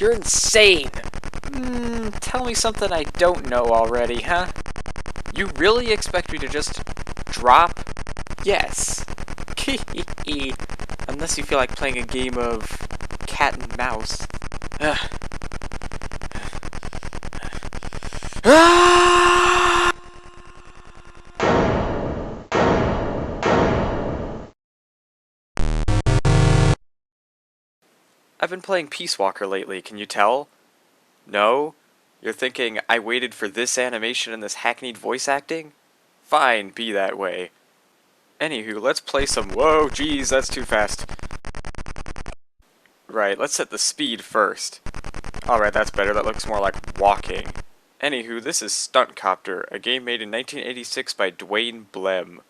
You're insane! Tell me something I don't know already, huh? You really expect me to just drop? Yes. Unless you feel like playing a game of cat and mouse. I've been playing Peace Walker lately, can you tell? No? You're thinking, I waited for this animation and this hackneyed voice acting? Fine, be that way. Anywho, let's play some— whoa, geez, that's too fast. Right, let's set the speed first. Alright, that's better, that looks more like walking. Anywho, this is StuntCopter, a game made in 1986 by Duane Blehm.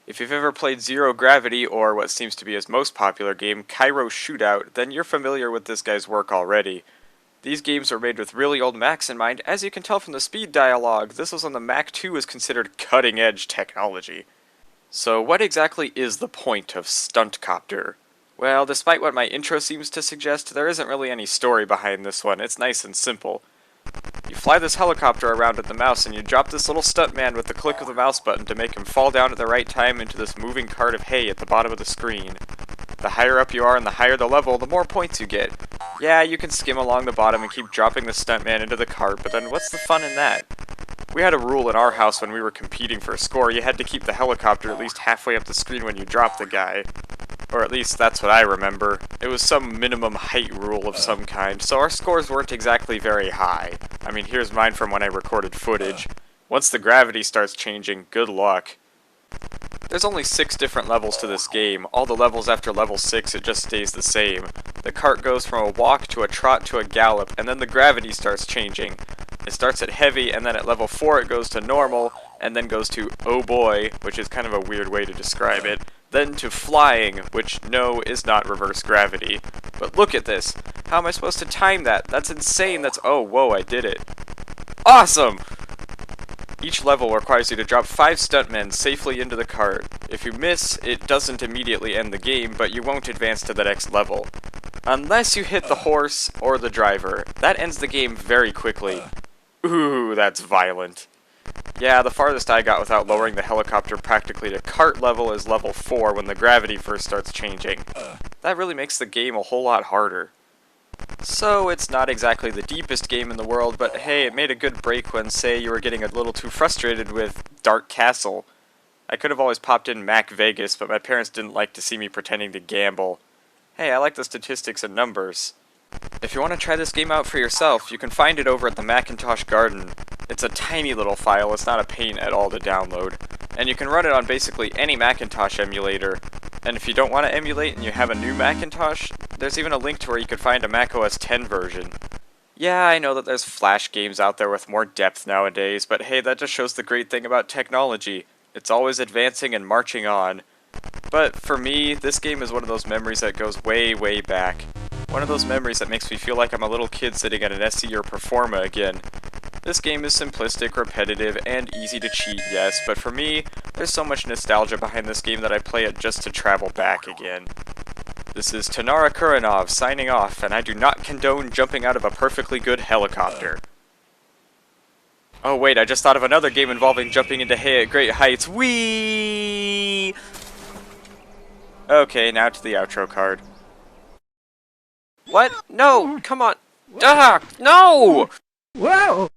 If you've ever played Zero Gravity, or what seems to be his most popular game, Cairo Shootout, then you're familiar with this guy's work already. These games were made with really old Macs in mind. As you can tell from the speed dialogue, this was when the Mac II was considered cutting-edge technology. So what exactly is the point of StuntCopter? Well, despite what my intro seems to suggest, there isn't really any story behind this one. It's nice and simple. You fly this helicopter around with the mouse, and you drop this little stuntman with the click of the mouse button to make him fall down at the right time into this moving cart of hay at the bottom of the screen. The higher up you are and the higher the level, the more points you get. Yeah, you can skim along the bottom and keep dropping the stuntman into the cart, but then what's the fun in that? We had a rule in our house when we were competing for a score: you had to keep the helicopter at least halfway up the screen when you dropped the guy. Or at least that's what I remember. It was some minimum height rule of some kind, so our scores weren't exactly very high. I mean, here's mine from when I recorded footage. Once the gravity starts changing, good luck. There's only 6 different levels to this game. All the levels after level 6, it just stays the same. The cart goes from a walk to a trot to a gallop, and then the gravity starts changing. It starts at heavy, and then at level 4 it goes to normal, and then goes to oh boy, which is kind of a weird way to describe it. Then to flying, which no, is not reverse gravity. But look at this! How am I supposed to time that? That's insane! Oh, whoa, I did it. Awesome! Each level requires you to drop 5 stuntmen safely into the cart. If you miss, it doesn't immediately end the game, but you won't advance to the next level. Unless you hit the horse or the driver. That ends the game very quickly. Ooh, that's violent. Yeah, the farthest I got without lowering the helicopter practically to cart level is level 4 when the gravity first starts changing. That really makes the game a whole lot harder. So, it's not exactly the deepest game in the world, but hey, it made a good break when, say, you were getting a little too frustrated with Dark Castle. I could have always popped in Mac Vegas, but my parents didn't like to see me pretending to gamble. Hey, I like the statistics and numbers. If you want to try this game out for yourself, you can find it over at the Macintosh Garden. It's a tiny little file, it's not a pain at all to download. And you can run it on basically any Macintosh emulator. And if you don't want to emulate and you have a new Macintosh, there's even a link to where you could find a macOS 10 version. Yeah, I know that there's Flash games out there with more depth nowadays, but hey, that just shows the great thing about technology. It's always advancing and marching on. But for me, this game is one of those memories that goes way, way back. One of those memories that makes me feel like I'm a little kid sitting at an SE or Performa again. This game is simplistic, repetitive, and easy to cheat, yes, but for me, there's so much nostalgia behind this game that I play it just to travel back again. This is Tanara Kuranov signing off, and I do not condone jumping out of a perfectly good helicopter. Oh wait, I just thought of another game involving jumping into hay at great heights. Whee! Okay, now to the outro card. What? No! Come on! Duh! No! Whoa!